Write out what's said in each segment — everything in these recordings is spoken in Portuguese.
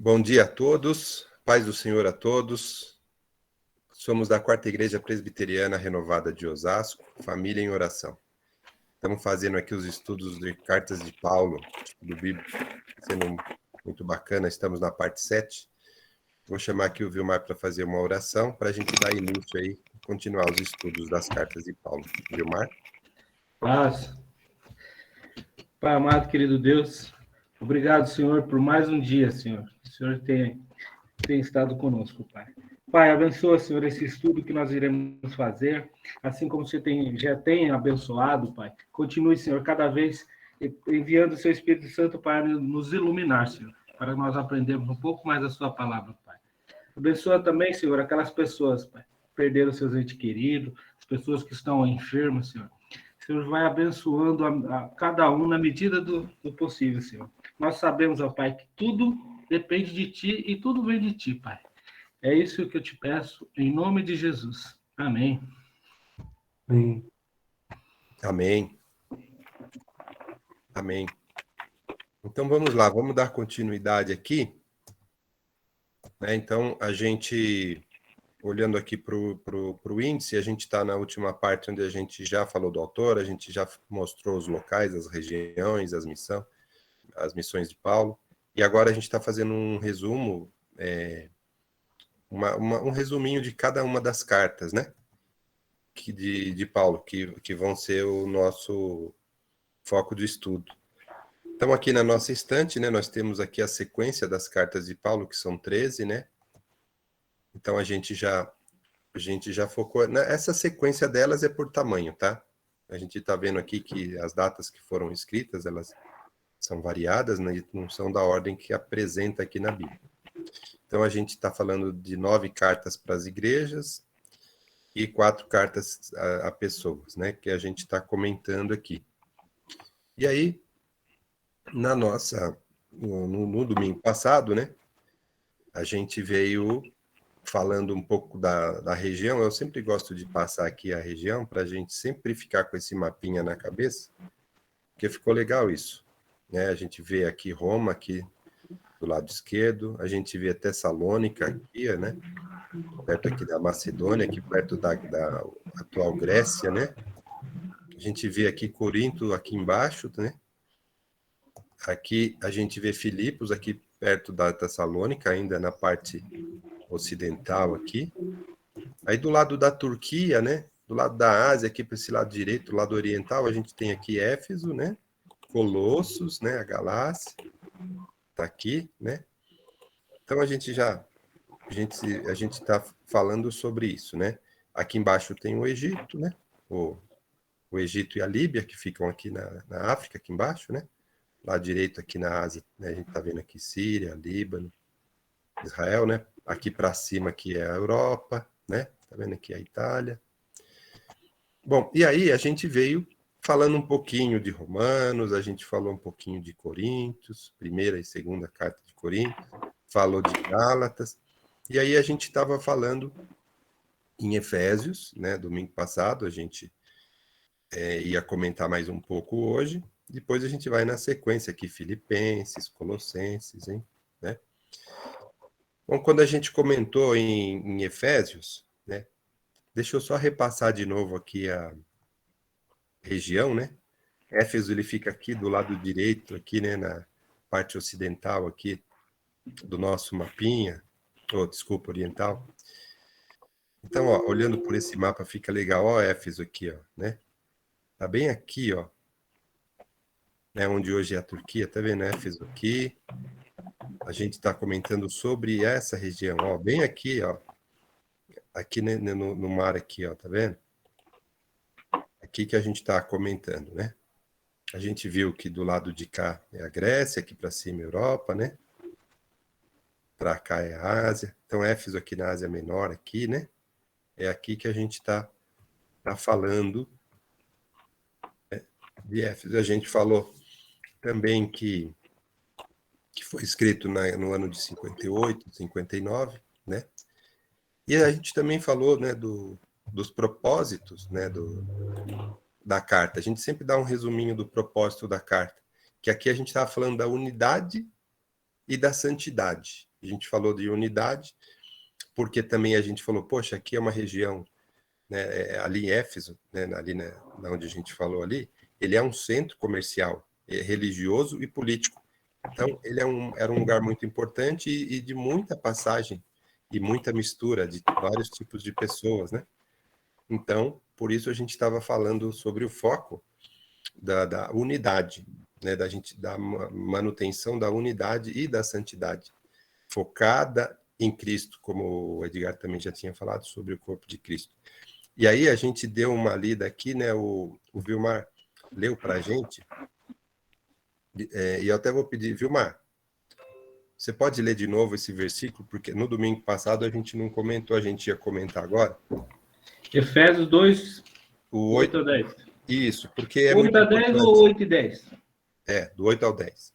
Bom dia a todos, paz do Senhor a todos. Somos da Quarta Igreja Presbiteriana Renovada de Osasco, Família em Oração. Estamos fazendo aqui os estudos de Cartas de Paulo, do bíblico, sendo muito bacana. Estamos na parte 7. Vou chamar aqui o Vilmar para fazer uma oração, para a gente dar início aí, continuar os estudos das Cartas de Paulo. Vilmar? Paz. Pai amado, querido Deus, obrigado, Senhor, por mais um dia, Senhor. O Senhor tem estado conosco, Pai. Pai, abençoa, Senhor, esse estudo que nós iremos fazer, assim como você já tem abençoado, Pai. Continue, Senhor, cada vez enviando o seu Espírito Santo para nos iluminar, Senhor, para nós aprendermos um pouco mais a sua palavra, Pai. Abençoa também, Senhor, aquelas pessoas, Pai, que perderam seus entes queridos, as pessoas que estão enfermas, Senhor. O Senhor vai abençoando a cada um na medida do possível, Senhor. Nós sabemos, ó Pai, que tudo depende de Ti e tudo vem de Ti, Pai. É isso que eu te peço, em nome de Jesus. Amém. Amém. Amém. Amém. Então vamos lá, vamos dar continuidade aqui. Então, a gente, olhando aqui para o índice, a gente está na última parte onde a gente já falou do autor, a gente já mostrou os locais, as regiões, as missões de Paulo, e agora a gente está fazendo um resumo, um resuminho de cada uma das cartas, né? De Paulo, que vão ser o nosso foco de estudo. Então, aqui na nossa estante, né, nós temos aqui a sequência das cartas de Paulo, que são 13, né? Então, a gente já focou... Essa sequência delas é por tamanho, tá? A gente está vendo aqui que as datas que foram escritas, elas são variadas, né? Não são da ordem que apresenta aqui na Bíblia. Então, a gente está falando de 9 cartas para as igrejas e 4 cartas a pessoas, né? Que a gente está comentando aqui. E aí, no domingo passado, né? A gente veio falando um pouco da região. Eu sempre gosto de passar aqui a região para a gente sempre ficar com esse mapinha na cabeça, porque ficou legal isso, né? A gente vê aqui Roma, aqui do lado esquerdo, a gente vê Tessalônica aqui, né? Perto aqui da Macedônia, aqui perto da atual Grécia, né? A gente vê aqui Corinto aqui embaixo, né? Aqui a gente vê Filipos aqui perto da Tessalônica, ainda na parte ocidental aqui. Aí do lado da Turquia, né? Do lado da Ásia, aqui para esse lado direito, do lado oriental, a gente tem aqui Éfeso, né? Colossos, né? A Galácia, tá aqui, né? Então a gente está falando sobre isso, né? Aqui embaixo tem o Egito, né? O Egito e a Líbia, que ficam aqui na África, aqui embaixo, né? Lá direito, aqui na Ásia, né? A gente está vendo aqui Síria, Líbano, Israel, né? Aqui para cima aqui é a Europa, né? Tá vendo aqui a Itália. Bom, e aí a gente veio falando um pouquinho de Romanos, a gente falou um pouquinho de Coríntios, primeira e segunda carta de Coríntios, falou de Gálatas, e aí a gente estava falando em Efésios, né? Domingo passado, a gente ia comentar mais um pouco hoje, depois a gente vai na sequência aqui, Filipenses, Colossenses, hein? Né? Bom, quando a gente comentou em Efésios, né? Deixa eu só repassar de novo aqui a região, né? Éfeso, ele fica aqui do lado direito, aqui, né? Na parte ocidental aqui do nosso mapinha, desculpa, oriental. Então, ó, olhando por esse mapa fica legal, ó, Éfeso aqui, ó, né? Tá bem aqui, ó, né? Onde hoje é a Turquia, tá vendo? Éfeso aqui. A gente está comentando sobre essa região, ó, bem aqui, ó, aqui né, no mar aqui, ó, tá vendo? Aqui que a gente está comentando, né? A gente viu que do lado de cá é a Grécia, aqui para cima é a Europa, né? Para cá é a Ásia. Então, Éfeso aqui na Ásia Menor, aqui, né? É aqui que a gente tá falando, né, de Éfeso. A gente falou também que foi escrito no ano de 58, 59, né? E a gente também falou, né, dos propósitos, né, da carta. A gente sempre dá um resuminho do propósito da carta, que aqui a gente estava falando da unidade e da santidade, A gente falou de unidade, porque também a gente falou, poxa, aqui é uma região, né, ali em Éfeso, né, ali, né, onde a gente falou ali, ele é um centro comercial, religioso e político. Então, ele era um lugar muito importante e de muita passagem e muita mistura de vários tipos de pessoas, né? Então, por isso a gente estava falando sobre o foco da unidade, né? Da manutenção da unidade e da santidade, focada em Cristo, como o Edgar também já tinha falado sobre o corpo de Cristo. E aí a gente deu uma lida aqui, né? O Vilmar leu para a gente, e eu até vou pedir, Vilmar, você pode ler de novo esse versículo, porque no domingo passado a gente não comentou, a gente ia comentar agora. Efésios 2, O 8 a 10. Isso, porque é 8 muito a 10 importante. ou 8 e 10? Do 8 ao 10.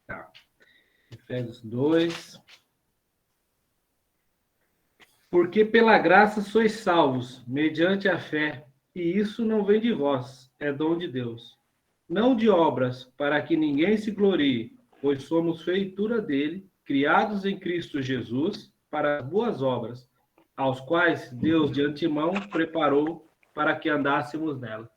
Tá. Efésios 2. Porque pela graça sois salvos, mediante a fé, e isso não vem de vós, é dom de Deus. Não de obras, para que ninguém se glorie, pois somos feitura dele, criados em Cristo Jesus, para as boas obras, aos quais Deus de antemão preparou para que andássemos nela.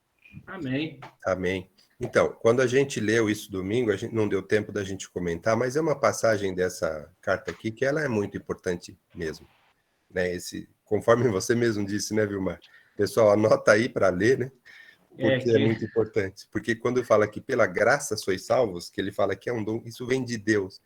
Amém. Amém. Então, quando a gente leu isso domingo, a gente não deu tempo da gente comentar, mas é uma passagem dessa carta aqui que ela é muito importante mesmo, né? Conforme você mesmo disse, né, Vilmar? Pessoal, anota aí para ler, né? Porque é muito importante. Porque quando fala que pela graça sois salvos, que ele fala que é um dom, isso vem de Deus,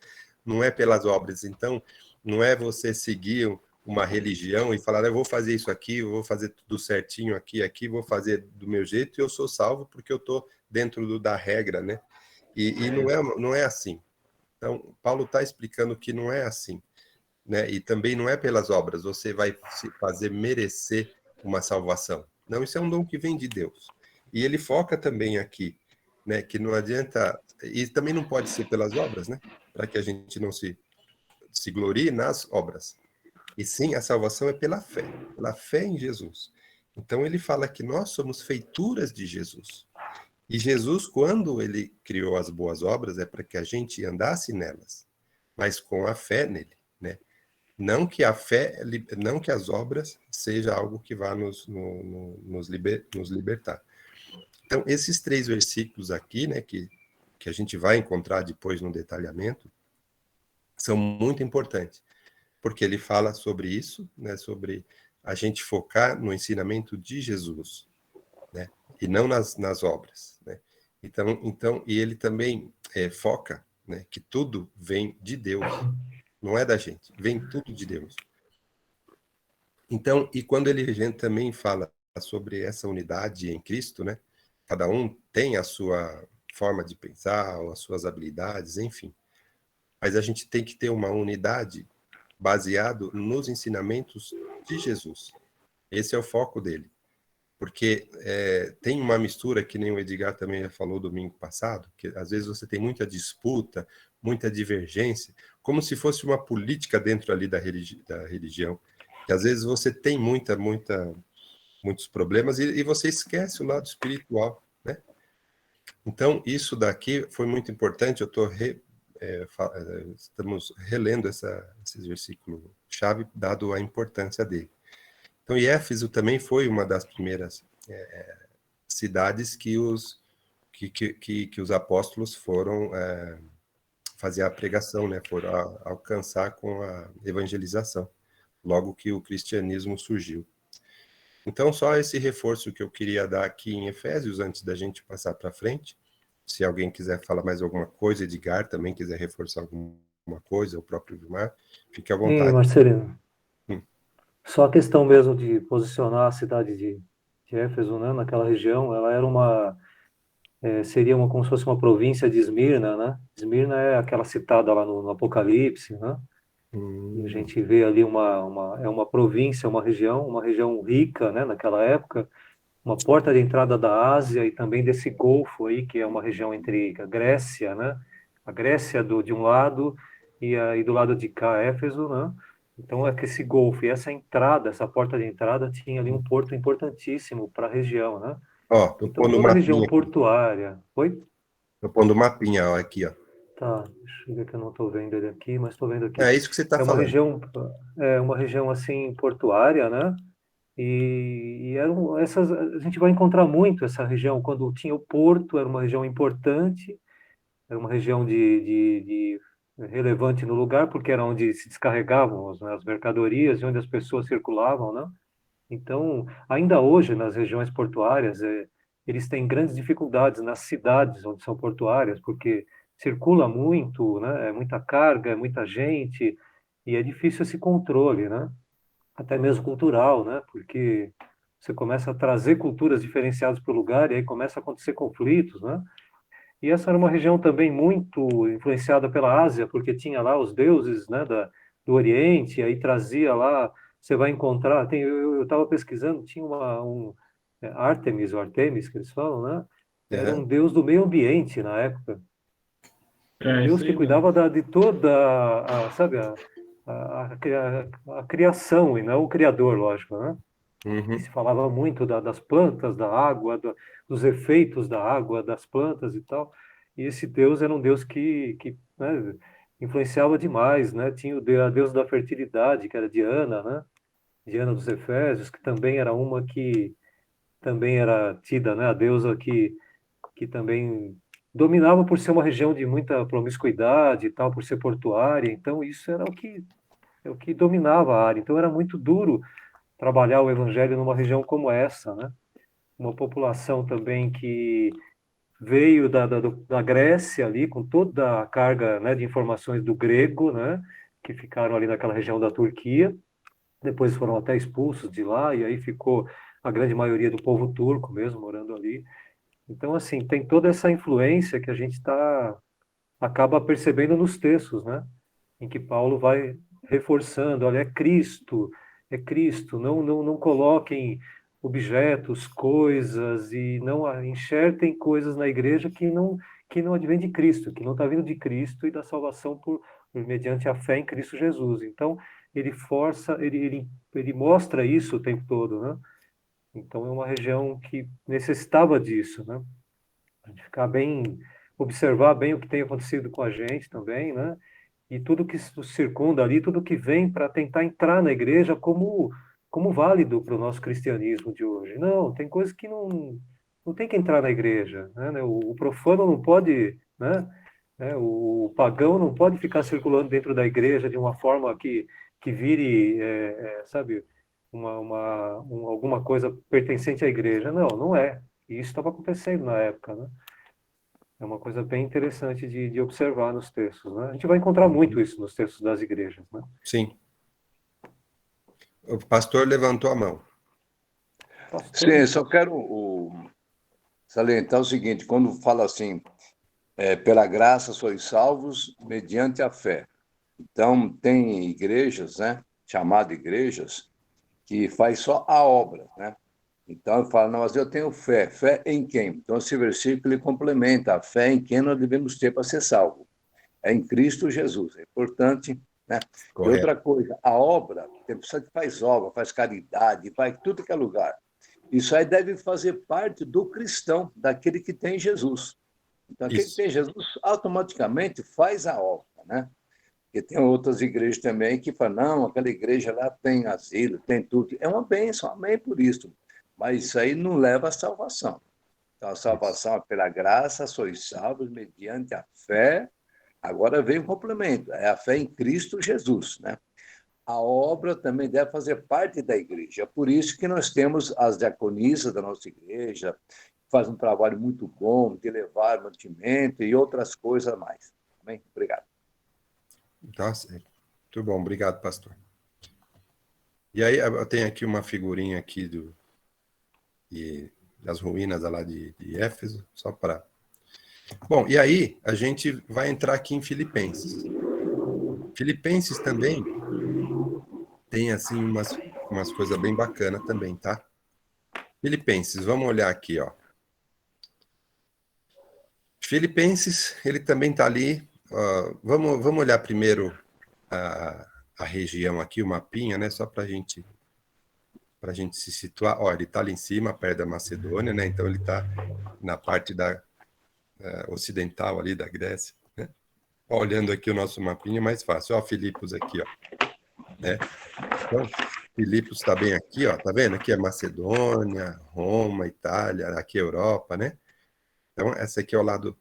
não é pelas obras. Então, não é você seguir uma religião e falar, eu vou fazer isso aqui, eu vou fazer tudo certinho aqui, vou fazer do meu jeito e eu sou salvo porque eu estou dentro da regra, né? E não é assim. Então, Paulo está explicando que não é assim, né? E também não é pelas obras, você vai se fazer merecer uma salvação. Não, isso é um dom que vem de Deus. E ele foca também aqui, né, que não adianta, e também não pode ser pelas obras, né, para que a gente não se glorie nas obras. E sim, a salvação é pela fé em Jesus. Então ele fala que nós somos feituras de Jesus. E Jesus, quando ele criou as boas obras, é para que a gente andasse nelas, mas com a fé nele, né? Não que a fé, não que as obras seja algo que vá nos libertar. Então, esses 3 versículos aqui, né, que a gente vai encontrar depois no detalhamento, são muito importantes, porque ele fala sobre isso, né, sobre a gente focar no ensinamento de Jesus, né, e não nas obras, né. Então, e ele também foca, né, que tudo vem de Deus, não é da gente, vem tudo de Deus. Então, e quando ele também fala sobre essa unidade em Cristo, né, cada um tem a sua forma de pensar, ou as suas habilidades, enfim. Mas a gente tem que ter uma unidade baseado nos ensinamentos de Jesus. Esse é o foco dele. Porque tem uma mistura, que nem o Edgar também falou domingo passado, que às vezes você tem muita disputa, muita divergência, como se fosse uma política dentro ali da religião. Que às vezes você tem muitos problemas e você esquece o lado espiritual, né? Então, isso daqui foi muito importante, estamos relendo esse versículo-chave, dado a importância dele. Então, Éfeso também foi uma das primeiras cidades que os apóstolos foram fazer a pregação, né? Foram alcançar com a evangelização, logo que o cristianismo surgiu. Então, só esse reforço que eu queria dar aqui em Efésios, antes da gente passar para frente. Se alguém quiser falar mais alguma coisa, Edgar também quiser reforçar alguma coisa, o próprio Vilmar, fique à vontade. Marcelino, só a questão mesmo de posicionar a cidade de Éfeso, né, naquela região, ela era seria como se fosse uma província de Esmirna, né? Esmirna é aquela citada lá no Apocalipse, né? E a gente vê ali é uma província, uma região rica, né, naquela época, uma porta de entrada da Ásia e também desse Golfo aí, que é uma região entre a Grécia, né? A Grécia de um lado e do lado de cá, Éfeso, né? Então é que esse Golfo e essa entrada, essa porta de entrada tinha ali um porto importantíssimo para a região, né? Ó, tô Então pondo toda a uma região mapinha aqui. portuária. Oi? Tô pondo uma mapinha, ó, aqui, ó. Tá, deixa eu ver que eu não estou vendo ele aqui, mas estou vendo aqui. É isso que você está É falando. uma região assim portuária, né? E essas, a gente vai encontrar muito essa região quando tinha o porto, era uma região importante, era uma região de relevante no lugar, porque era onde se descarregavam as mercadorias e onde as pessoas circulavam, né? Então, ainda hoje, nas regiões portuárias, eles têm grandes dificuldades nas cidades onde são portuárias, porque circula muito, né? É muita carga, é muita gente, e é difícil esse controle, né? Até mesmo cultural, né? Porque você começa a trazer culturas diferenciadas para o lugar e aí começa a acontecer conflitos, né? E essa era uma região também muito influenciada pela Ásia, porque tinha lá os deuses, né, do Oriente, aí trazia lá, você vai encontrar, eu estava pesquisando, tinha Artemis, ou Artemis, que eles falam, né? Era um Aham. deus do meio ambiente na época. Um É isso deus que aí mesmo. cuidava de toda, sabe, a criação, e não o criador, lógico, né? E Uhum. se falava muito das plantas, da água, dos efeitos da água, das plantas e tal. E esse Deus era um Deus que né, influenciava demais, né? Tinha a deusa da fertilidade, que era Diana, né? Diana dos Efésios, que também era uma que também era tida, né? A deusa que também dominava por ser uma região de muita promiscuidade e tal, por ser portuária. Então isso era o que dominava a área. Então era muito duro trabalhar o evangelho numa região como essa, né? Uma população também que veio da Grécia ali, com toda a carga, né, de informações do grego, né? Que ficaram ali naquela região da Turquia. Depois foram até expulsos de lá, e aí ficou a grande maioria do povo turco mesmo morando ali. Então, assim, tem toda essa influência que a gente acaba percebendo nos textos, né? Em que Paulo vai reforçando, olha, é Cristo, não coloquem objetos, coisas e não enxertem coisas na igreja que não advém de Cristo, que não está vindo de Cristo e da salvação mediante a fé em Cristo Jesus. Então, ele força, ele mostra isso o tempo todo, né? Então, é uma região que necessitava disso, né? A gente ficar bem, observar bem o que tem acontecido com a gente também, né? E tudo que circunda ali, tudo que vem para tentar entrar na igreja como válido para o nosso cristianismo de hoje. Não, tem coisas que não tem que entrar na igreja, né? O profano não pode, né? O pagão não pode ficar circulando dentro da igreja de uma forma que vire, sabe, alguma coisa pertencente à igreja. Não, não é. E isso estava acontecendo na época, né? É uma coisa bem interessante de observar nos textos, né? A gente vai encontrar muito Uhum. isso nos textos das igrejas, né? Sim. O pastor levantou a mão. Sim, só quero salientar o seguinte: quando fala assim, pela graça sois salvos mediante a fé. Então, tem igrejas, né, chamadas igrejas, que faz só a obra, né? Então, eu falo, não, mas eu tenho fé. Fé em quem? Então, esse versículo ele complementa a fé em quem nós devemos ter para ser salvo. É em Cristo Jesus. É importante, né? E Correto. outra coisa, a obra, tem pessoa que faz obra, faz caridade, faz tudo que é lugar. Isso aí deve fazer parte do cristão, daquele que tem Jesus. Então, aquele que Isso. tem Jesus automaticamente faz a obra, né? Porque tem outras igrejas também que falam, não, aquela igreja lá tem asilo, tem tudo. É uma bênção, amém por isso. Mas isso aí não leva à salvação. Então, a Isso. salvação é pela graça, sois salvos mediante a fé. Agora vem o complemento, é a fé em Cristo Jesus, né? A obra também deve fazer parte da igreja. É por isso que nós temos as diaconisas da nossa igreja, que fazem um trabalho muito bom de levar mantimento e outras coisas mais. Amém? Obrigado. Tá certo. Muito bom, obrigado, pastor. E aí, eu tenho aqui uma figurinha aqui das ruínas lá de Éfeso, só para... Bom, e aí a gente vai entrar aqui em Filipenses. Filipenses também tem, assim, umas coisas bem bacanas também, tá? Filipenses, vamos olhar aqui, ó. Filipenses, ele também está ali. Vamos olhar primeiro a região aqui, o mapinha, né? Só para a gente se situar. Ó, ele está ali em cima, perto da Macedônia, né? Então ele está na parte ocidental ali da Grécia, né? Olhando aqui o nosso mapinha é mais fácil. Ó, Filipos aqui, ó. Né? Então, Filipos está bem aqui, ó. Tá vendo? Aqui é Macedônia, Roma, Itália, aqui é Europa, né? Então, essa aqui é o lado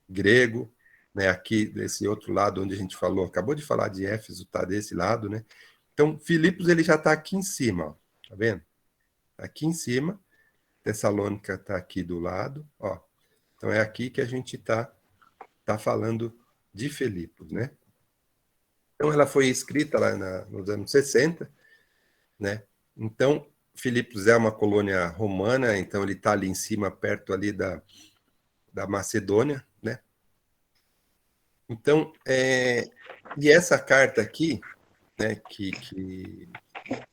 grego, né? Aqui, desse outro lado onde a gente falou, acabou de falar de Éfeso, tá desse lado, né? Então, Filipos, ele já está aqui em cima, ó. Tá vendo? Aqui em cima. Tessalônica está aqui do lado, ó. Então, é aqui que a gente tá falando de Filipos, né? Então, ela foi escrita lá nos anos 60, né? Então, Filipos é uma colônia romana, então ele está ali em cima, perto ali da Macedônia, né? Então, e essa carta aqui, né, que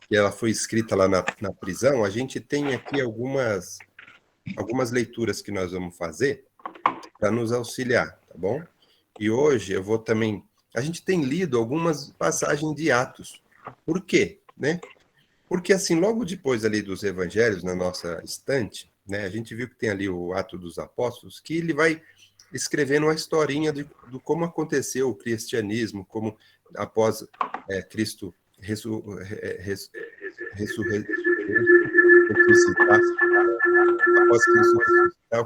ela foi escrita lá na prisão, a gente tem aqui algumas leituras que nós vamos fazer para nos auxiliar, tá bom? E hoje eu vou também... A gente tem lido algumas passagens de Atos. Por quê? Né? Porque, assim, logo depois ali dos evangelhos, na nossa estante, né, a gente viu que tem ali o Ato dos Apóstolos, que ele vai escrevendo a historinha de como aconteceu o cristianismo, como após Cristo ressuscitar, após Cristo ressuscitar,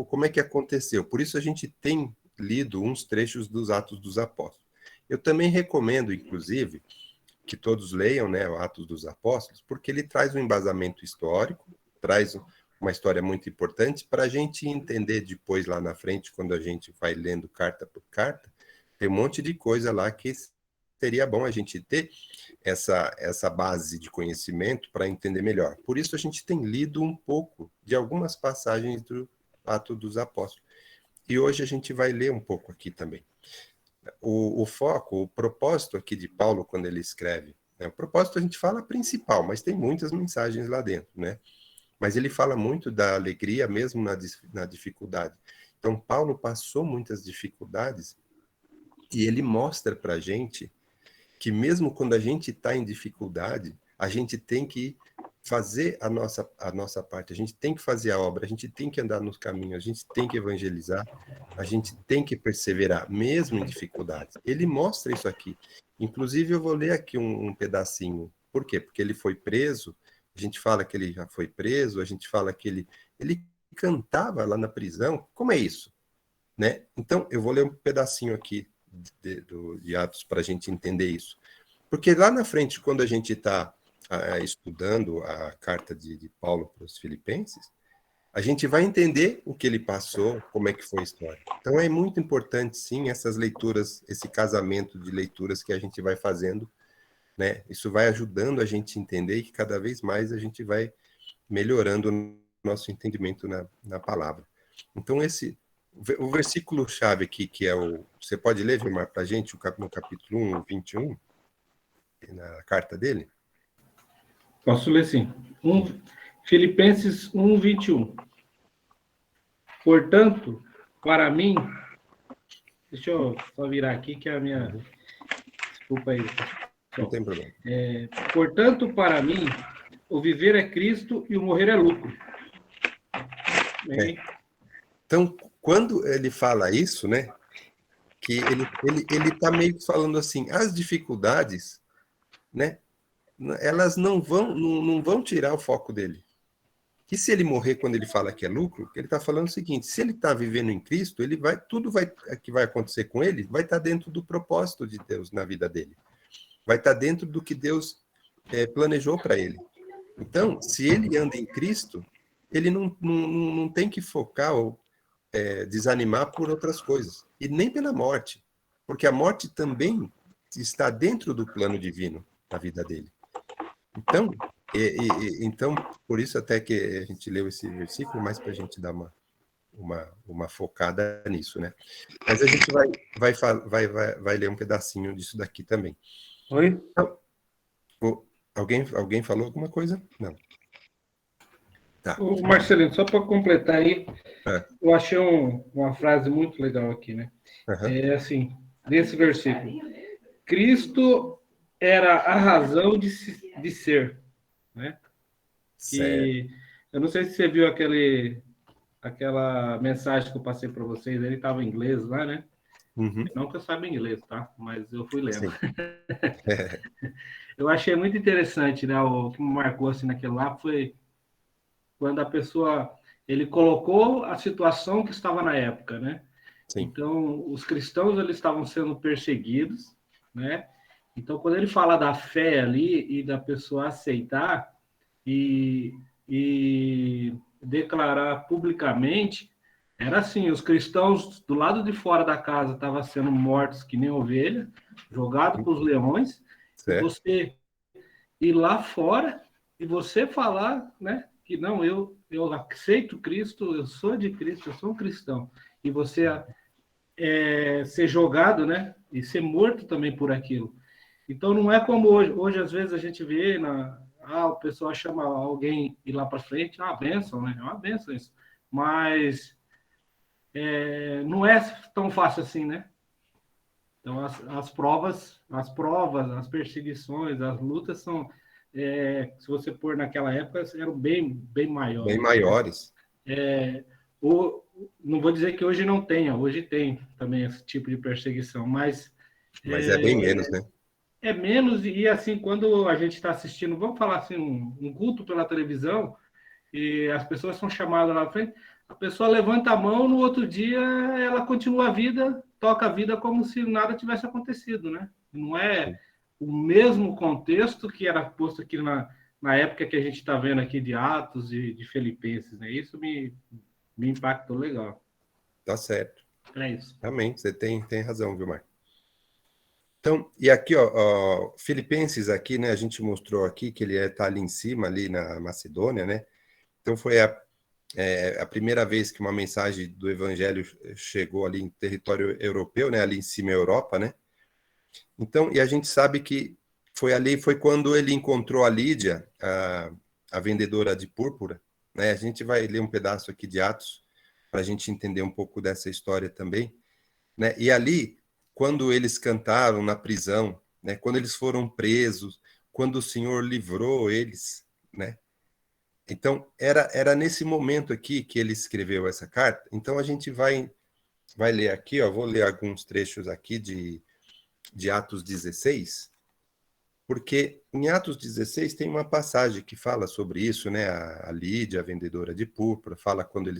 como é que aconteceu. Por isso a gente tem lido uns trechos dos Atos dos Apóstolos. Eu também recomendo, inclusive, que todos leiam, né, o Atos dos Apóstolos, porque ele traz um embasamento histórico, traz uma história muito importante para a gente entender depois, lá na frente, quando a gente vai lendo carta por carta, tem um monte de coisa lá que seria bom a gente ter essa base de conhecimento para entender melhor. Por isso a gente tem lido um pouco de algumas passagens do Atos dos Apóstolos. E hoje a gente vai ler um pouco aqui também. O foco, o propósito aqui de Paulo, quando ele escreve, né? O propósito a gente fala principal, mas tem muitas mensagens lá dentro, né? Mas ele fala muito da alegria mesmo na dificuldade. Então, Paulo passou muitas dificuldades e ele mostra para a gente que mesmo quando a gente está em dificuldade, a gente tem que fazer a nossa parte, a gente tem que fazer a obra, a gente tem que andar nos caminhos, a gente tem que evangelizar, a gente tem que perseverar, mesmo em dificuldades. Ele mostra isso aqui. Inclusive, eu vou ler aqui um pedacinho. Por quê? Porque ele foi preso, a gente fala que ele já foi preso, a gente fala que ele cantava lá na prisão. Como é isso? Né? Então, eu vou ler um pedacinho aqui de Atos para a gente entender isso. Porque lá na frente, quando a gente está estudando a carta de Paulo para os Filipenses, a gente vai entender o que ele passou, como é que foi a história. Então é muito importante, sim, essas leituras, esse casamento de leituras que a gente vai fazendo, né? Isso vai ajudando a gente a entender e que cada vez mais a gente vai melhorando o nosso entendimento na palavra. Então o versículo-chave aqui, que é o... Você pode ler, Vilmar, para a gente, no capítulo 1, 21, na carta dele? Posso ler sim. Filipenses 1, 21. Portanto, para mim... Deixa eu só virar aqui, que é a minha... Desculpa aí. Não tem problema. Portanto, para mim, o viver é Cristo e o morrer é lucro. Então, quando ele fala isso, né, que ele está meio que falando assim, as dificuldades, né, elas não vão tirar o foco dele. Que se ele morrer quando ele fala que é lucro, ele está falando o seguinte: se ele está vivendo em Cristo, tudo que vai acontecer com ele vai estar dentro do propósito de Deus na vida dele, vai estar dentro do que Deus planejou para ele. Então, se ele anda em Cristo, ele não tem que focar ou desanimar por outras coisas, e nem pela morte, porque a morte também está dentro do plano divino na vida dele. Então, então, por isso até que a gente leu esse versículo, mais para a gente dar uma focada nisso, né? Mas a gente vai ler um pedacinho disso daqui também. Oi? Então, alguém falou alguma coisa? Não. Tá. O Marcelino, só para completar aí, eu achei uma frase muito legal aqui, né? Uhum. É assim, desse versículo. Cristo era a razão de ser, né? Que, eu não sei se você viu aquela mensagem que eu passei para vocês, ele estava em inglês lá, né? Uhum. Não que eu saiba inglês, tá? Mas eu fui lendo. Sim. Eu achei muito interessante, né? O que me marcou assim naquele lá foi quando a pessoa ele colocou a situação que estava na época, né? Sim. Então, os cristãos eles estavam sendo perseguidos, né? Então, quando ele fala da fé ali e da pessoa aceitar e declarar publicamente, era assim, os cristãos do lado de fora da casa estavam sendo mortos que nem ovelha, jogados para os leões, e Certo. você ir lá fora e você falar, né, que não, eu aceito Cristo, eu sou de Cristo, eu sou um cristão, e você ser jogado, né, e ser morto também por aquilo. Então não é como hoje. Hoje às vezes a gente vê o pessoal chama alguém ir lá para frente, bênção, né? É uma bênção isso. Mas não é tão fácil assim, né? Então as perseguições, as lutas são, se você pôr naquela época, eram bem Bem maiores, né? maiores. Não vou dizer que hoje não tenha, hoje tem também esse tipo de perseguição, mas Mas é bem menos, né? é menos, e assim, quando a gente está assistindo, vamos falar assim, um culto pela televisão, e as pessoas são chamadas lá na frente, a pessoa levanta a mão, no outro dia ela continua a vida, toca a vida como se nada tivesse acontecido, né? Não é o mesmo contexto que era posto aqui na época que a gente está vendo aqui de Atos e de Filipenses, né? Isso me impactou legal. Tá certo. É isso. Realmente, você tem razão, viu, Marco? Então, e aqui, ó, Filipenses aqui, né? A gente mostrou aqui que ele tá ali em cima, ali na Macedônia, né? Então foi a primeira vez que uma mensagem do Evangelho chegou ali em território europeu, né? Ali em cima, Europa, né? Então, e a gente sabe que foi quando ele encontrou a Lídia, a vendedora de púrpura, né? A gente vai ler um pedaço aqui de Atos para a gente entender um pouco dessa história também, né? E ali, quando eles cantaram na prisão, né? Quando eles foram presos, quando o Senhor livrou eles, né? Então, era nesse momento aqui que ele escreveu essa carta. Então, a gente vai ler aqui, ó, vou ler alguns trechos aqui de Atos 16, porque em Atos 16 tem uma passagem que fala sobre isso, né? A Lídia, a vendedora de púrpura, fala quando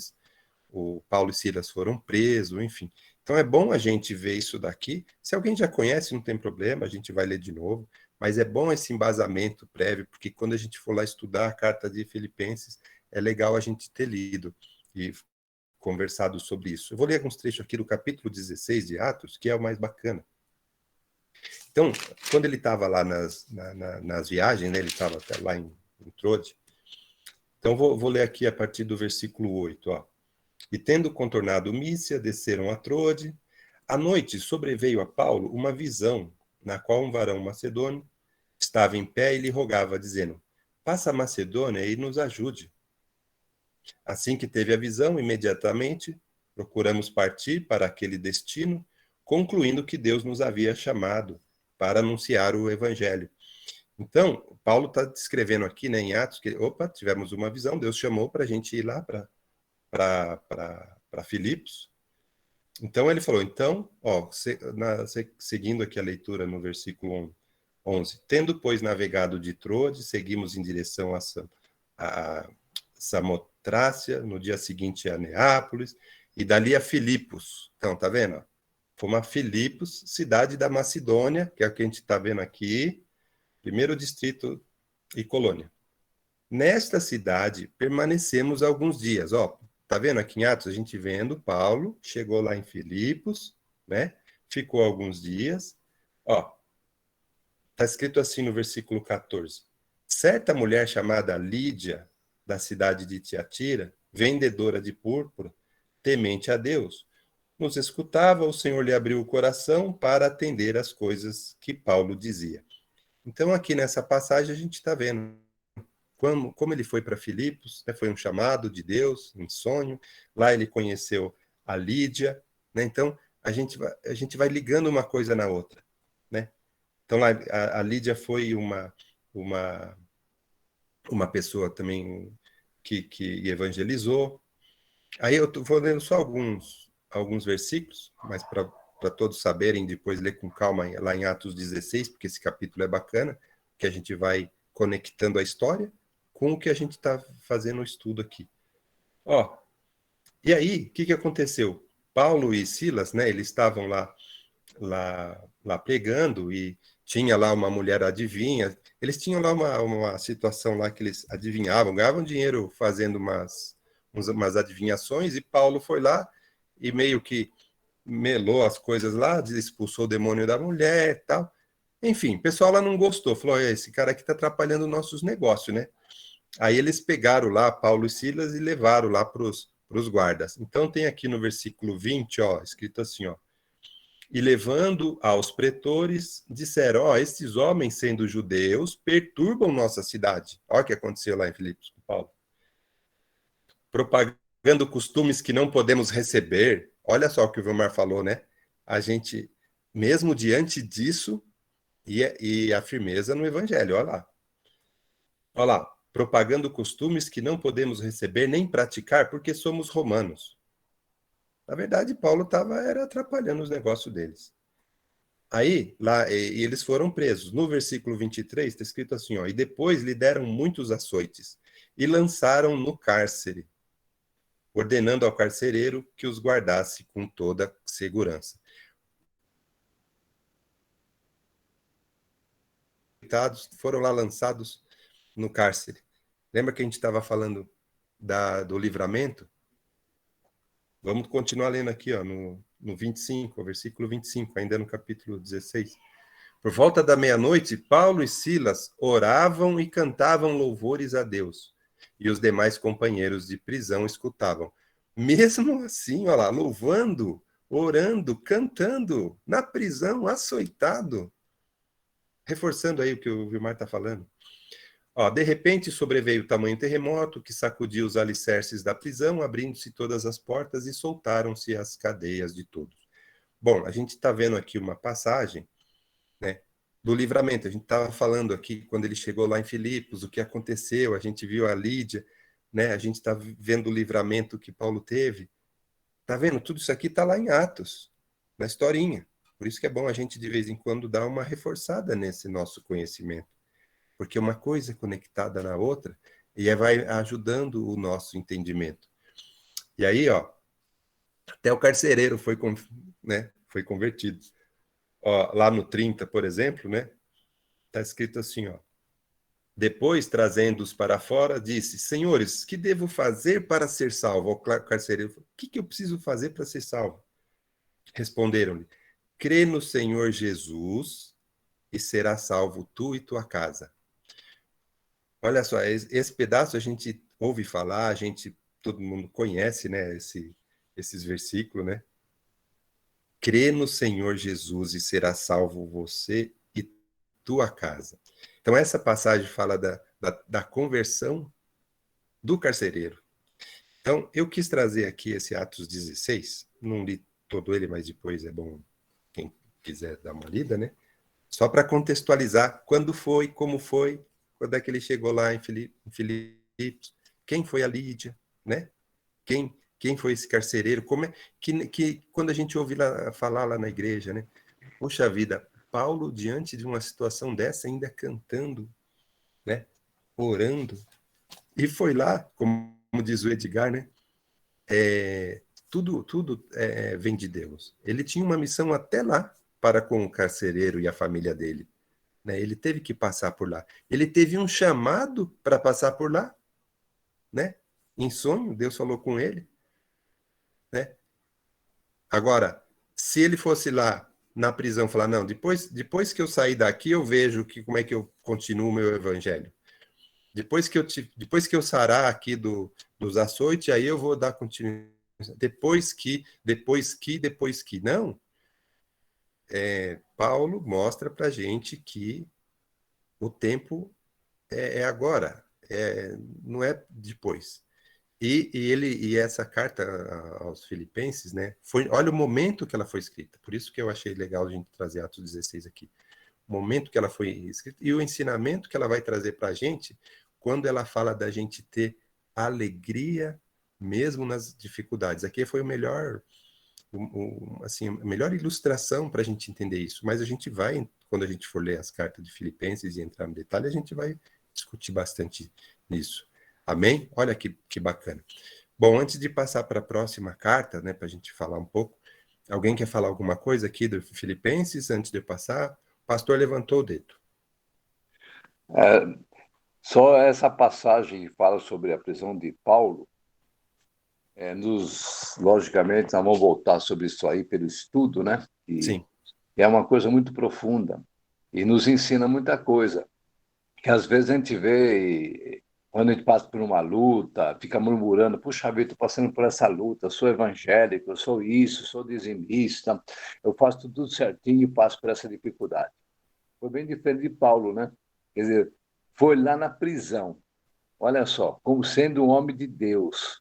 o Paulo e Silas foram presos, enfim. Então, é bom a gente ver isso daqui. Se alguém já conhece, não tem problema, a gente vai ler de novo. Mas é bom esse embasamento prévio, porque quando a gente for lá estudar a carta de Filipenses, é legal a gente ter lido e conversado sobre isso. Eu vou ler alguns trechos aqui do capítulo 16 de Atos, que é o mais bacana. Então, quando ele estava lá nas viagens, né, ele estava até lá em Trode. Então, vou ler aqui a partir do versículo 8. Ó. E tendo contornado Mícia, desceram a Trode. À noite sobreveio a Paulo uma visão, na qual um varão macedônio estava em pé e lhe rogava, dizendo: passa a Macedônia e nos ajude. Assim que teve a visão, imediatamente procuramos partir para aquele destino, concluindo que Deus nos havia chamado para anunciar o evangelho. Então, Paulo está descrevendo aqui, né, em Atos, que, tivemos uma visão, Deus chamou para a gente ir lá para Filipos. Então, ele falou, então, ó, seguindo aqui a leitura no versículo 11, tendo, pois, navegado de Trode, seguimos em direção a Samotrácia, no dia seguinte a Neápolis, e dali a Filipos. Então, tá vendo? Fomos a Filipos, cidade da Macedônia, que é o que a gente está vendo aqui, primeiro distrito e colônia. Nesta cidade, permanecemos alguns dias. Ó, tá vendo aqui em Atos? A gente vendo Paulo, chegou lá em Filipos, né? Ficou alguns dias. Ó, tá escrito assim no versículo 14. Certa mulher chamada Lídia, da cidade de Tiatira, vendedora de púrpura, temente a Deus, nos escutava, o Senhor lhe abriu o coração para atender às coisas que Paulo dizia. Então, aqui nessa passagem, a gente está vendo como ele foi para Filipos, né, foi um chamado de Deus, um sonho. Lá ele conheceu a Lídia, né? Então, a gente vai ligando uma coisa na outra, né? Então, lá, a Lídia foi uma pessoa também que evangelizou. Aí eu vou lendo só alguns versículos, mas para para todos saberem, depois ler com calma lá em Atos 16, porque esse capítulo é bacana, que a gente vai conectando a história com o que a gente está fazendo o estudo aqui. Ó, e aí, o que aconteceu? Paulo e Silas, né, eles estavam lá pregando e tinha lá uma mulher adivinha. Eles tinham lá uma situação lá que eles adivinhavam, ganhavam dinheiro fazendo umas adivinhações, e Paulo foi lá e meio que melou as coisas lá, expulsou o demônio da mulher e tal. Enfim, o pessoal lá não gostou, falou, esse cara aqui está atrapalhando nossos negócios, né? Aí eles pegaram lá Paulo e Silas e levaram lá para os guardas. Então tem aqui no versículo 20, ó, escrito assim, ó, e levando aos pretores, disseram, ó, estes homens, sendo judeus, perturbam nossa cidade. Olha o que aconteceu lá em Filipos com Paulo. Propagando costumes que não podemos receber. Olha só o que o Vilmar falou, né? A gente, mesmo diante disso, e a firmeza no evangelho, olha lá. Olha lá, propagando costumes que não podemos receber nem praticar porque somos romanos. Na verdade, Paulo estava atrapalhando os negócios deles. Aí, lá, e eles foram presos. No versículo 23, está escrito assim, ó, e depois lhe deram muitos açoites e lançaram no cárcere, ordenando ao carcereiro que os guardasse com toda segurança. Foram lá lançados no cárcere. Lembra que a gente estava falando do livramento? Vamos continuar lendo aqui, ó, no 25, versículo 25, ainda no capítulo 16. Por volta da meia-noite, Paulo e Silas oravam e cantavam louvores a Deus, e os demais companheiros de prisão escutavam. Mesmo assim, olha lá, louvando, orando, cantando, na prisão, açoitado. Reforçando aí o que o Vilmar está falando. Ó, de repente sobreveio tamanho terremoto que sacudiu os alicerces da prisão, abrindo-se todas as portas e soltaram-se as cadeias de todos. Bom, a gente está vendo aqui uma passagem, né, do livramento. A gente estava falando aqui, quando ele chegou lá em Filipos, o que aconteceu, a gente viu a Lídia, né, a gente está vendo o livramento que Paulo teve. Tá vendo? Tudo isso aqui está lá em Atos, na historinha. Por isso que é bom a gente, de vez em quando, dar uma reforçada nesse nosso conhecimento. Porque uma coisa é conectada na outra e vai ajudando o nosso entendimento. E aí, ó, até o carcereiro foi convertido. Ó, lá no 30, por exemplo, né, tá escrito assim, ó, depois, trazendo-os para fora, disse, senhores, que devo fazer para ser salvo? O carcereiro falou, o que eu preciso fazer para ser salvo? Responderam-lhe, crê no Senhor Jesus e será salvo tu e tua casa. Olha só, esse pedaço a gente ouve falar, todo mundo conhece, né, esses versículos, né? Crê no Senhor Jesus e será salvo você e tua casa. Então, essa passagem fala da conversão do carcereiro. Então, eu quis trazer aqui esse Atos 16, não li todo ele, mas depois é bom quem quiser dar uma lida, né? Só para contextualizar quando foi, como foi, quando é que ele chegou lá em Filipos, quem foi a Lídia, né? Quem foi esse carcereiro? Como é que quando a gente ouve falar lá na igreja, né? Poxa vida, Paulo, diante de uma situação dessa, ainda cantando, né? Orando. E foi lá, como diz o Edgar, né? Tudo vem de Deus. Ele tinha uma missão até lá para com o carcereiro e a família dele. Né? Ele teve que passar por lá. Ele teve um chamado para passar por lá, né? Em sonho, Deus falou com ele, né? Agora, se ele fosse lá na prisão falar, não, depois que eu sair daqui, eu vejo como é que eu continuo o meu evangelho. Depois que eu sarar aqui dos açoites, aí eu vou dar continuidade. Depois que. Não. Paulo mostra para a gente que o tempo é agora, não é depois. E essa carta aos Filipenses, né, olha o momento que ela foi escrita. Por isso que eu achei legal a gente trazer Atos 16 aqui. O momento que ela foi escrita e o ensinamento que ela vai trazer para a gente quando ela fala da gente ter alegria mesmo nas dificuldades. Aqui foi o melhor assim, a melhor ilustração para a gente entender isso. Mas a gente vai, quando a gente for ler as cartas de Filipenses e entrar no detalhe, a gente vai discutir bastante nisso. Amém? Olha que bacana. Bom, antes de passar para a próxima carta, né, para a gente falar um pouco, alguém quer falar alguma coisa aqui do Filipenses antes de eu passar? O pastor levantou o dedo. Só essa passagem que fala sobre a prisão de Paulo, logicamente, nós vamos voltar sobre isso aí pelo estudo, né? Sim. É uma coisa muito profunda e nos ensina muita coisa. Que às vezes a gente vê, quando a gente passa por uma luta, fica murmurando, puxa vida, estou passando por essa luta, sou evangélico, eu sou isso, sou dizimista, eu faço tudo certinho e passo por essa dificuldade. Foi bem diferente de Paulo, né? Quer dizer, foi lá na prisão, olha só, como sendo um homem de Deus.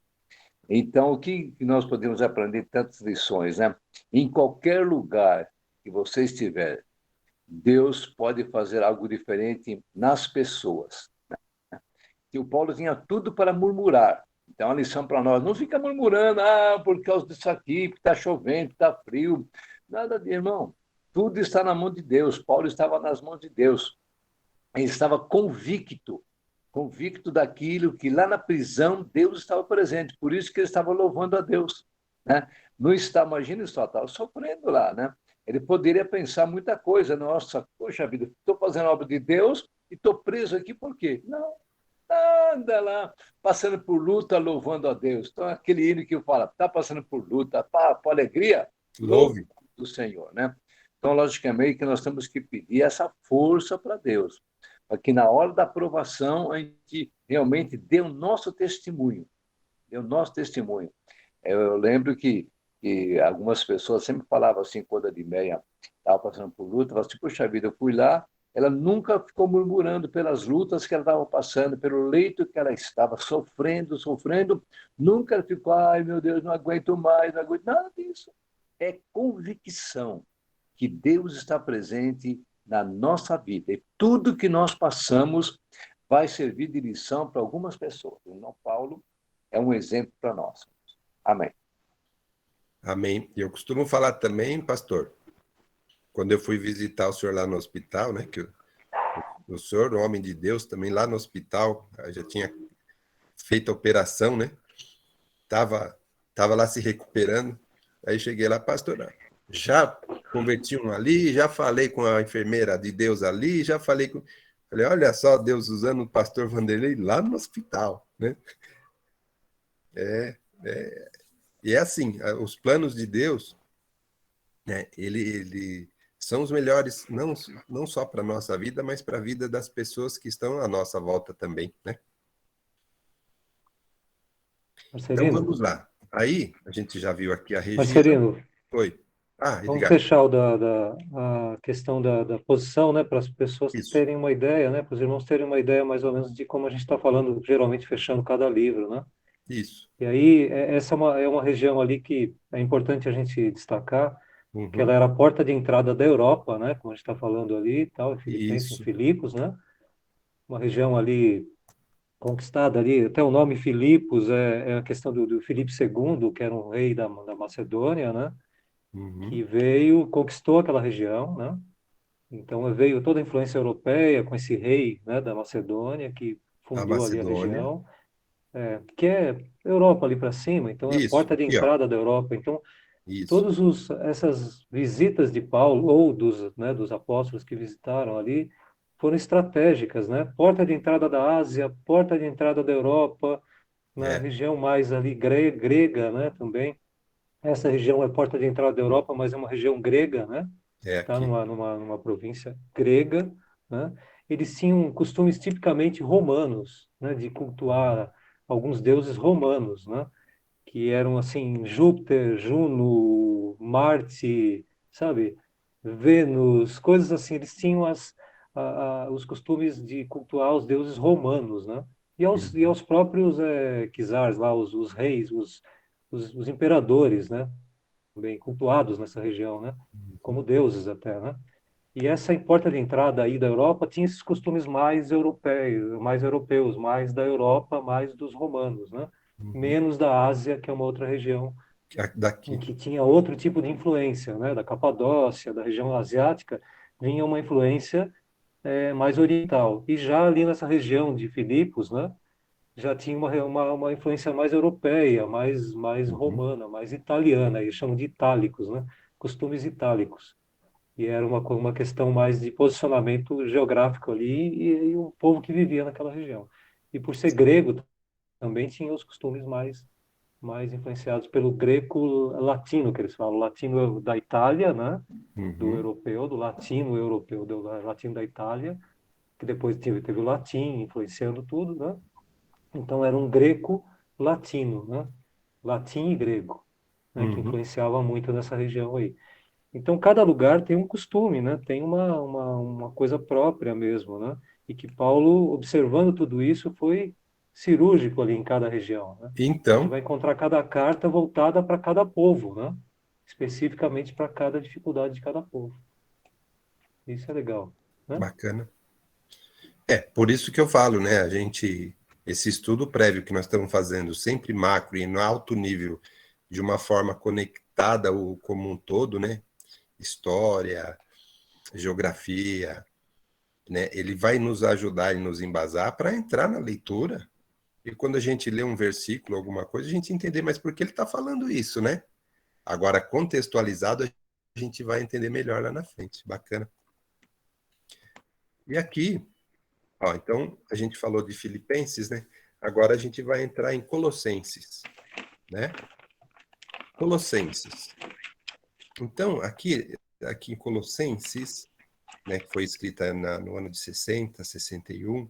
Então, o que nós podemos aprender tantas lições, né? Em qualquer lugar que você estiver, Deus pode fazer algo diferente nas pessoas. E o Paulo tinha tudo para murmurar. Então, a lição para nós, não fica murmurando, por causa disso aqui, que está chovendo, está frio. Nada de irmão. Tudo está na mão de Deus. Paulo estava nas mãos de Deus. Ele estava convicto daquilo que lá na prisão Deus estava presente. Por isso que ele estava louvando a Deus. Né? Não está, imagina só, estava sofrendo lá, né? Ele poderia pensar muita coisa. Nossa, poxa vida, estou fazendo a obra de Deus e estou preso aqui por quê? Não, anda lá, passando por luta, louvando a Deus. Então, aquele hino que fala, está passando por luta, por alegria, louve do Senhor, né? Então, logicamente, que nós temos que pedir essa força para Deus, para que na hora da aprovação a gente realmente dê o nosso testemunho. Eu lembro que algumas pessoas sempre falavam assim, quando a Dimeia estava passando por luta, falavam assim, puxa vida, eu fui lá, ela nunca ficou murmurando pelas lutas que ela estava passando, pelo leito que ela estava sofrendo, nunca ela ficou, ai meu Deus, não aguento mais, não aguento, nada disso. É convicção que Deus está presente na nossa vida. E tudo que nós passamos vai servir de lição para algumas pessoas. O irmão Paulo é um exemplo para nós. Amém. Amém. E eu costumo falar também, pastor, quando eu fui visitar o senhor lá no hospital, né, que o senhor, o homem de Deus, também lá no hospital, já tinha feito a operação, né? Tava lá se recuperando. Aí cheguei lá, pastor, já converti um ali, já falei com a enfermeira de Deus ali, já falei com... Falei, olha só, Deus usando o pastor Vanderlei lá no hospital, né? E é assim, os planos de Deus, né, ele são os melhores, não só para a nossa vida, mas para a vida das pessoas que estão à nossa volta também, né? Então Marcelino, vamos lá. Aí, a gente já viu aqui a região. Marcelino, Oi. vamos Edgar. fechar a questão da posição, né, para as pessoas Isso. terem uma ideia, né, para os irmãos terem uma ideia mais ou menos de como a gente está falando, geralmente fechando cada livro, né? Isso. E aí, essa é uma região ali que é importante a gente destacar, que ela Uhum. era a porta de entrada da Europa, né, como a gente está falando ali e tal, em Filipenses, em Isso. Filipos, né? Uma região ali conquistada ali, até o nome Filipos é a questão do Filipe II, que era um rei da Macedônia, né? Uhum. Que veio, conquistou aquela região, né? Então veio toda a influência europeia com esse rei, né, da Macedônia, que A fundou ali a Macedônia. região, que é Europa ali para cima, então é a Isso. porta de Aqui, ó. entrada da Europa. Então, Isso. todas essas visitas de Paulo, ou dos apóstolos que visitaram ali, foram estratégicas, né? Porta de entrada da Ásia, porta de entrada da Europa, na É. região mais ali grega, né, também. Essa região é porta de entrada da Europa, mas é uma região grega, né? É Está aqui. numa província grega, né? Eles tinham costumes tipicamente romanos, né? De cultuar alguns deuses romanos, né? Que eram assim Júpiter, Juno, Marte, sabe? Vênus, coisas assim. Eles tinham os costumes de cultuar os deuses romanos, né? E aos próprios czares lá, os reis, os imperadores, né? Bem cultuados nessa região, né? Como deuses até, né? E essa porta de entrada aí da Europa tinha esses costumes mais europeus, mais da Europa, mais dos romanos, né? Uhum. Menos da Ásia, que é uma outra região Daqui. em que tinha outro tipo de influência, né? Da Capadócia, da região asiática, vinha uma influência mais oriental. E já ali nessa região de Filipos, né? Já tinha uma influência mais europeia, mais Uhum. romana, mais italiana, eles chamam de itálicos, né? Costumes itálicos. E era uma questão mais de posicionamento geográfico ali e o povo que vivia naquela região. E por ser grego, também tinha os costumes mais influenciados pelo greco-latino, que eles falam, o latino da Itália, né? Do Uhum. europeu, do latino europeu, do latino da Itália, que depois teve o latim influenciando tudo, né? Então era um greco-latino, né? Latim e grego, né? Que Uhum. influenciava muito nessa região aí. Então cada lugar tem um costume, né? Tem uma coisa própria mesmo, né? E que Paulo, observando tudo isso, foi cirúrgico ali em cada região, né? A gente Então, vai encontrar cada carta voltada para cada povo, né? Especificamente para cada dificuldade de cada povo. Isso é legal, né? bacana. Por isso que eu falo, né? Esse estudo prévio que nós estamos fazendo, sempre macro e no alto nível, de uma forma conectada ao como um todo, né? História, geografia, né? Ele vai nos ajudar e nos embasar para entrar na leitura. E quando a gente lê um versículo, alguma coisa, a gente entender mais por que ele está falando isso, né? Agora, contextualizado, a gente vai entender melhor lá na frente. Bacana. E aqui, ó, então, a gente falou de Filipenses, né? Agora a gente vai entrar em Colossenses, né? Colossenses. Então, aqui em Colossenses, né, que foi escrita no ano de 60, 61,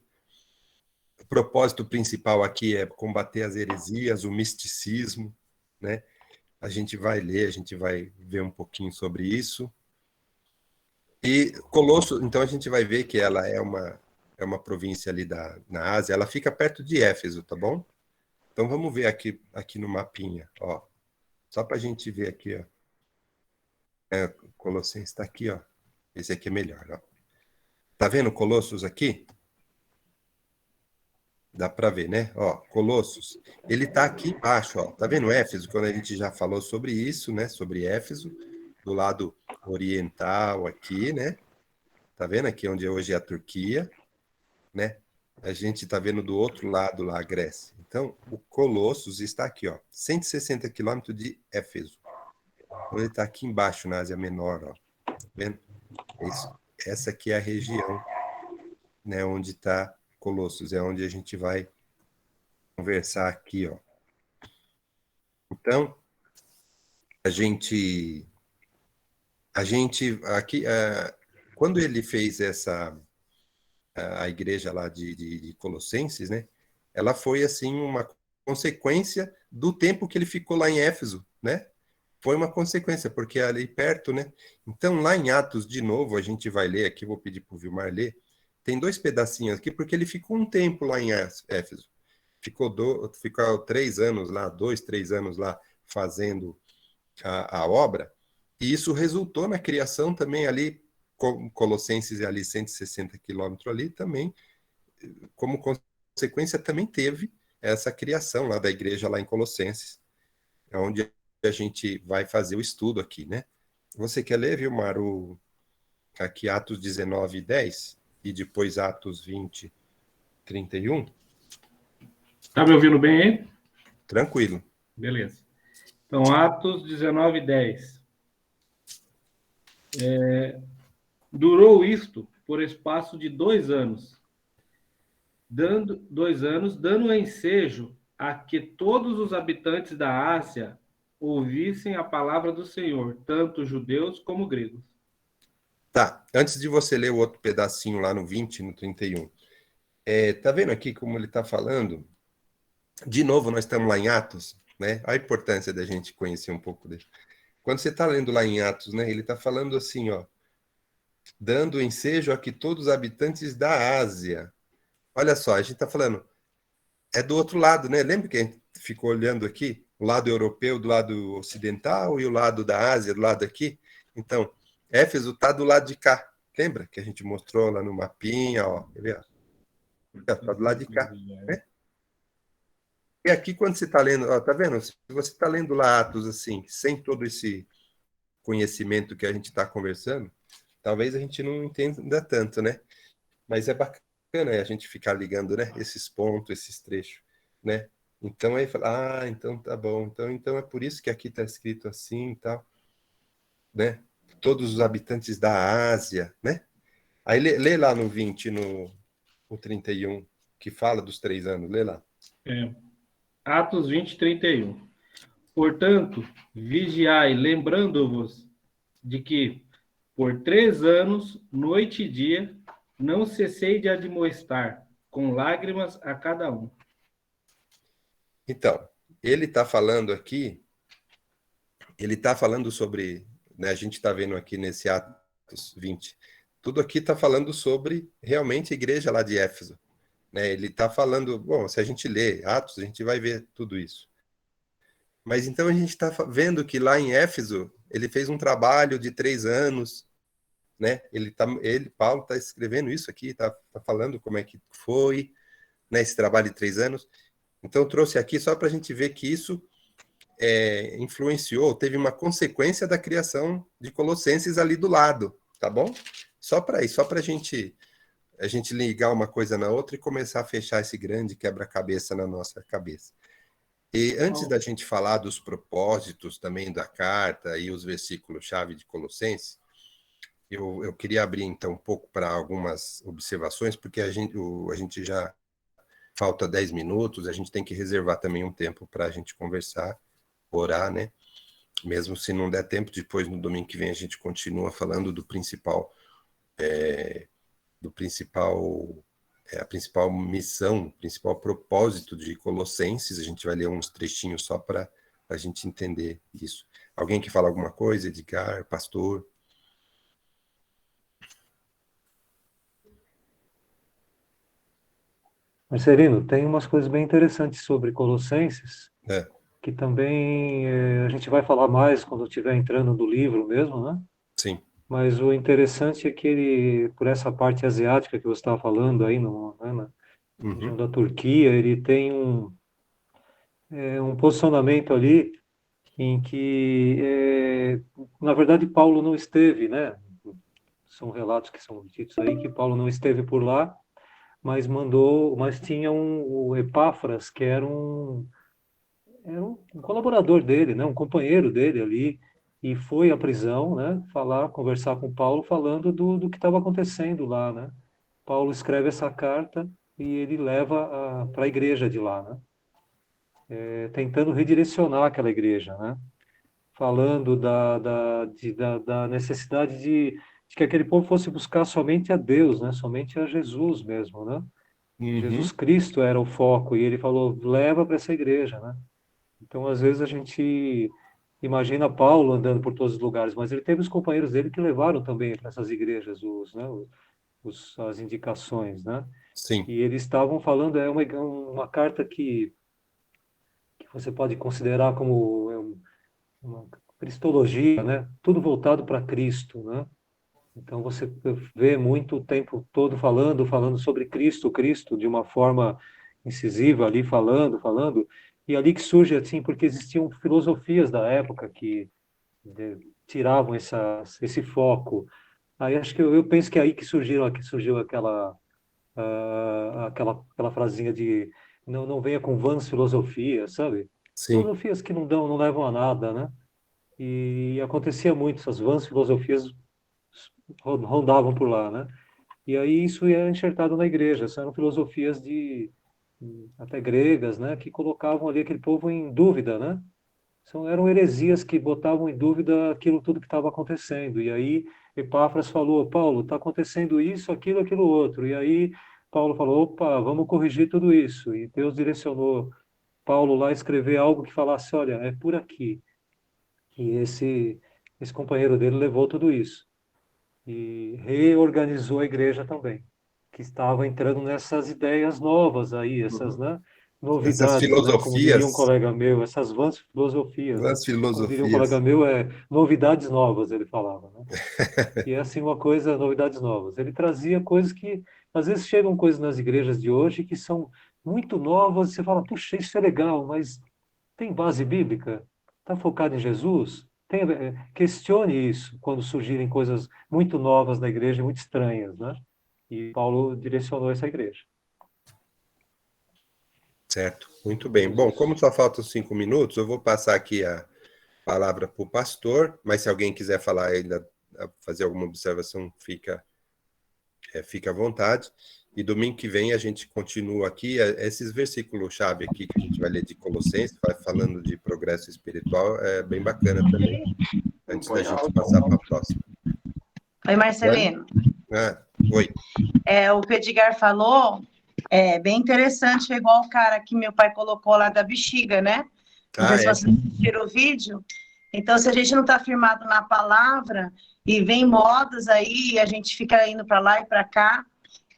o propósito principal aqui é combater as heresias, o misticismo, né? A gente vai ler, a gente vai ver um pouquinho sobre isso. E Colosso, então a gente vai ver que ela é uma província ali na Ásia, ela fica perto de Éfeso, tá bom? Então vamos ver aqui no mapinha, ó. Só para a gente ver aqui, ó. Colossenses está aqui, ó. Esse aqui é melhor, ó. Tá vendo Colossos aqui? Dá para ver, né? Ó, Colossos. Ele tá aqui embaixo, ó. Tá vendo Éfeso? Quando a gente já falou sobre isso, né? Sobre Éfeso, do lado oriental aqui, né? Tá vendo aqui onde hoje é a Turquia, né? A gente tá vendo do outro lado lá a Grécia. Então, o Colossos está aqui, ó. 160 quilômetros de Éfeso. Então, ele está aqui embaixo, na Ásia Menor, ó. Tá vendo? Essa aqui é a região, né, onde está Colossos, é onde a gente vai conversar aqui, ó. Então, a gente aqui, quando ele fez a igreja lá de Colossenses, né, ela foi assim uma consequência do tempo que ele ficou lá em Éfeso, né? Foi uma consequência, porque é ali perto, né? Então, lá em Atos, de novo, a gente vai ler aqui, vou pedir para o Vilmar ler. Tem dois pedacinhos aqui, porque ele ficou um tempo lá em Éfeso. Ficou 3 anos lá, 2, 3 anos lá, fazendo a obra. E isso resultou na criação também ali, Colossenses é ali 160 quilômetros ali, também, como consequência, também teve essa criação lá da igreja lá em Colossenses, onde a gente vai fazer o estudo aqui, né? Você quer ler, Vilmar, aqui Atos 19, 10 e depois Atos 20, 31? Tá me ouvindo bem aí? Tranquilo. Beleza. Então, Atos 19, 10. Durou isto por espaço de 2 anos, dando ensejo a que todos os habitantes da Ásia ouvissem a palavra do Senhor, tanto judeus como gregos. Tá, antes de você ler o outro pedacinho lá no 20, no 31, tá vendo aqui como ele está falando? De novo, nós estamos lá em Atos, né? A importância da gente conhecer um pouco dele. Quando você está lendo lá em Atos, né? Ele está falando assim, ó, dando ensejo a que todos os habitantes da Ásia. Olha só, a gente está falando, é do outro lado, né? Lembra que a gente ficou olhando aqui? O lado europeu do lado ocidental e o lado da Ásia do lado aqui? Então, Éfeso está do lado de cá. Lembra que a gente mostrou lá no mapinha, ó? Está do lado de cá, né? E aqui, quando você está lendo, ó, tá vendo? Se você está lendo lá Atos, assim, sem todo esse conhecimento que a gente está conversando, talvez a gente não entenda tanto, né? Mas é bacana a gente ficar ligando, né? Esses pontos, esses trechos, né? Então aí fala, então tá bom. Então é por isso que aqui está escrito assim e tal, né? Todos os habitantes da Ásia, né? Aí lê lá no 20, no 31, que fala dos 3 anos, lê lá. Atos 20, 31. Portanto, vigiai, lembrando-vos de que, por 3 anos, noite e dia, não cessei de admoestar, com lágrimas a cada um. Então, ele está falando aqui, ele está falando sobre, né, a gente está vendo aqui nesse Atos 20, tudo aqui está falando sobre realmente a igreja lá de Éfeso. Né? Ele está falando, bom, se a gente lê Atos, a gente vai ver tudo isso. Mas então a gente está vendo que lá em Éfeso, ele fez um trabalho de 3 anos, né? Paulo está escrevendo isso aqui, está falando como é que foi, né, esse trabalho de 3 anos. Então eu trouxe aqui só para a gente ver que isso influenciou, teve uma consequência da criação de Colossenses ali do lado, tá bom? Só para isso, só para a gente ligar uma coisa na outra e começar a fechar esse grande quebra-cabeça na nossa cabeça. E antes da gente falar dos propósitos também da carta e os versículos-chave de Colossenses, eu queria abrir então um pouco para algumas observações, porque a gente já falta 10 minutos, a gente tem que reservar também um tempo para a gente conversar, orar, né? Mesmo se não der tempo, depois no domingo que vem a gente continua falando do principal, a principal missão, o principal propósito de Colossenses. A gente vai ler uns trechinhos só para a gente entender isso. Alguém que fala alguma coisa? Edgar, pastor? Marcelino, tem umas coisas bem interessantes sobre Colossenses, É, que também a gente vai falar mais quando estiver entrando no livro mesmo, né? sim. Mas o interessante é que ele, por essa parte asiática que você estava falando aí, na região Uhum, da Turquia, ele tem um posicionamento ali em que, na verdade, Paulo não esteve, né? São relatos que são ditos aí que Paulo não esteve por lá, mas tinha o Epáfras, que era um colaborador dele, né? Um companheiro dele ali, e foi à prisão, né? Conversar com Paulo, falando do que estava acontecendo lá, né? Paulo escreve essa carta e ele leva para a igreja de lá, né? Tentando redirecionar aquela igreja, né? Falando da necessidade de que aquele povo fosse buscar somente a Deus, né? Somente a Jesus mesmo, né? Jesus uhum, Cristo era o foco e ele falou, leva para essa igreja, né? Então, às vezes a gente imagina Paulo andando por todos os lugares, mas ele teve os companheiros dele que levaram também para essas igrejas né? As indicações, né? sim. E eles estavam falando, uma carta que você pode considerar como uma cristologia, né? Tudo voltado para Cristo, né? Então você vê muito o tempo todo falando sobre Cristo, Cristo, de uma forma incisiva ali, falando, e ali que surge assim, porque existiam filosofias da época que tiravam esse foco. Aí acho que eu penso que é aí que surgiu aquela frasinha de não venha com vãs filosofias, sabe? Sim. Filosofias que não levam a nada, né? E acontecia muito, essas vãs filosofias rondavam por lá, né? E aí isso é enxertado na igreja, são filosofias até gregas, né, que colocavam ali aquele povo em dúvida, né? Eram heresias que botavam em dúvida aquilo tudo que estava acontecendo. E aí Epáfras falou, Paulo, está acontecendo isso, aquilo outro. E aí Paulo falou, opa, vamos corrigir tudo isso. E Deus direcionou Paulo lá a escrever algo que falasse, olha, é por aqui. E esse companheiro dele levou tudo isso e reorganizou a igreja também, que estava entrando nessas ideias novas aí, essas, Uhum. né, Essas novidades, né, como diria um filosofias, colega meu, essas vãs filosofias, né, as como diria um colega filosofias. meu, novidades novas, ele falava, né, e é assim uma coisa, novidades novas. Ele trazia coisas que, às vezes chegam coisas nas igrejas de hoje que são muito novas, você fala, puxa, isso é legal, mas tem base bíblica? Está focado em Jesus? Questione isso quando surgirem coisas muito novas na igreja, muito estranhas, né? E Paulo direcionou essa igreja. Certo, muito bem. Bom, como só faltam 5 minutos, eu vou passar aqui a palavra para o pastor, mas se alguém quiser falar ainda, fazer alguma observação, fica à vontade. E domingo que vem a gente continua aqui, esses versículos-chave aqui que a gente vai ler de Colossenses, falando de progresso espiritual, é bem bacana também, antes da gente passar para a próxima. Oi, Marcelino. Oi. O que o Edgar falou é bem interessante, é igual o cara que meu pai colocou lá da bexiga, né? Não sei se vocês assistiram o vídeo. Então, se a gente não está firmado na palavra e vem modas aí, a gente fica indo para lá e para cá.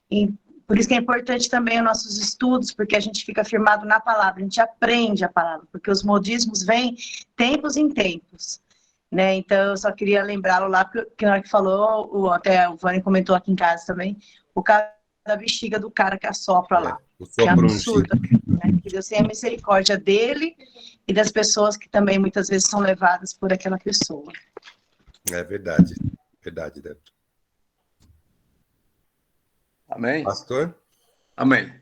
E por isso que é importante também os nossos estudos, porque a gente fica firmado na palavra, a gente aprende a palavra, porque os modismos vêm tempos em tempos. Né? Então, eu só queria lembrá-lo lá, que na hora que falou, até o Vânia comentou aqui em casa também, o caso da bexiga do cara que assopra lá. Que é absurdo, né? Que Deus tenha misericórdia dele e das pessoas que também muitas vezes são levadas por aquela pessoa. É verdade, Débora. Amém? Pastor? Amém.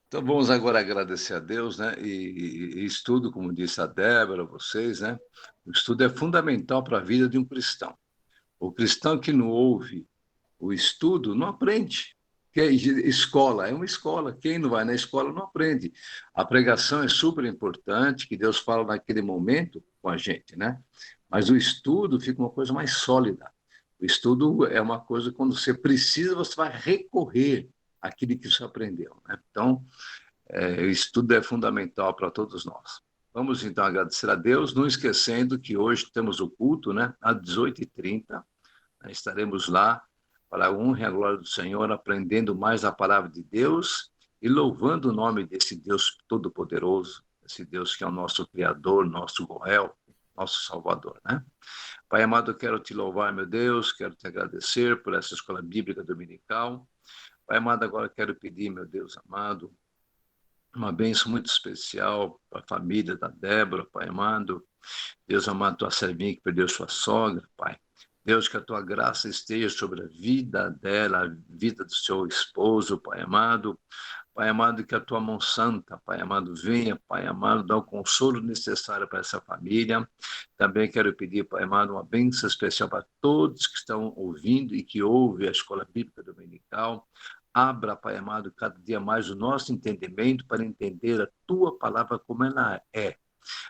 Então vamos agora agradecer a Deus, né? E estudo, como disse a Débora, vocês, né? O estudo é fundamental para a vida de um cristão. O cristão que não ouve o estudo não aprende. Escola é uma escola. Quem não vai na escola não aprende. A pregação é super importante, que Deus fala naquele momento com a gente, né? Mas o estudo fica uma coisa mais sólida. O estudo é uma coisa, quando você precisa, você vai recorrer àquilo que você aprendeu, né? Então, o estudo é fundamental para todos nós. Vamos, então, agradecer a Deus, não esquecendo que hoje temos o culto, né? Às 18h30, estaremos lá para a honra e a glória do Senhor, aprendendo mais a palavra de Deus e louvando o nome desse Deus todo-poderoso, esse Deus que é o nosso Criador, nosso Goel, nosso Salvador, né? Pai amado, eu quero te louvar, meu Deus, quero te agradecer por essa escola bíblica dominical. Pai amado, agora quero pedir, meu Deus amado, uma bênção muito especial para a família da Débora, Pai amado. Deus amado, tua servinha que perdeu sua sogra, Pai. Deus, que a tua graça esteja sobre a vida dela, a vida do seu esposo, Pai amado. Pai amado, que a tua mão santa, Pai amado, venha, Pai amado, dar o consolo necessário para essa família. Também quero pedir, Pai amado, uma bênção especial para todos que estão ouvindo e que ouvem a Escola Bíblica Dominical. Abra, Pai amado, cada dia mais o nosso entendimento para entender a tua palavra como ela é.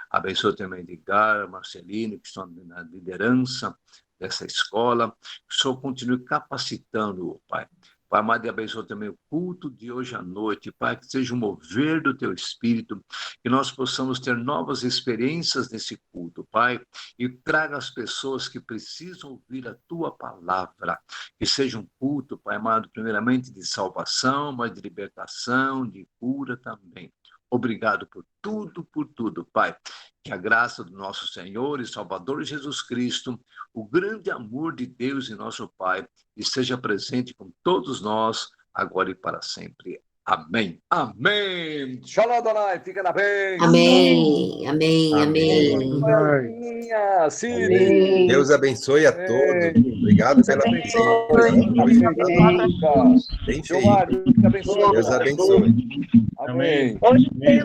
Abençoe também Edgar, Marcelino, que estão na liderança dessa escola. Que o Senhor continue capacitando, Pai. Pai amado, e abençoe também o culto de hoje à noite. Pai, que seja um mover do teu Espírito, que nós possamos ter novas experiências nesse culto, Pai, e traga as pessoas que precisam ouvir a tua palavra. Que seja um culto, Pai amado, primeiramente de salvação, mas de libertação, de cura também. Obrigado por tudo, Pai. Que a graça do nosso Senhor e Salvador Jesus Cristo, o grande amor de Deus e nosso Pai, esteja presente com todos nós, agora e para sempre. Amém. Amém. Shalom, Adonai. Fica na bênção. Amém. Amém. Amém. Amém. Deus abençoe a todos. Obrigado pela presença. Bem cheio. Deus abençoe. Amém. Amém.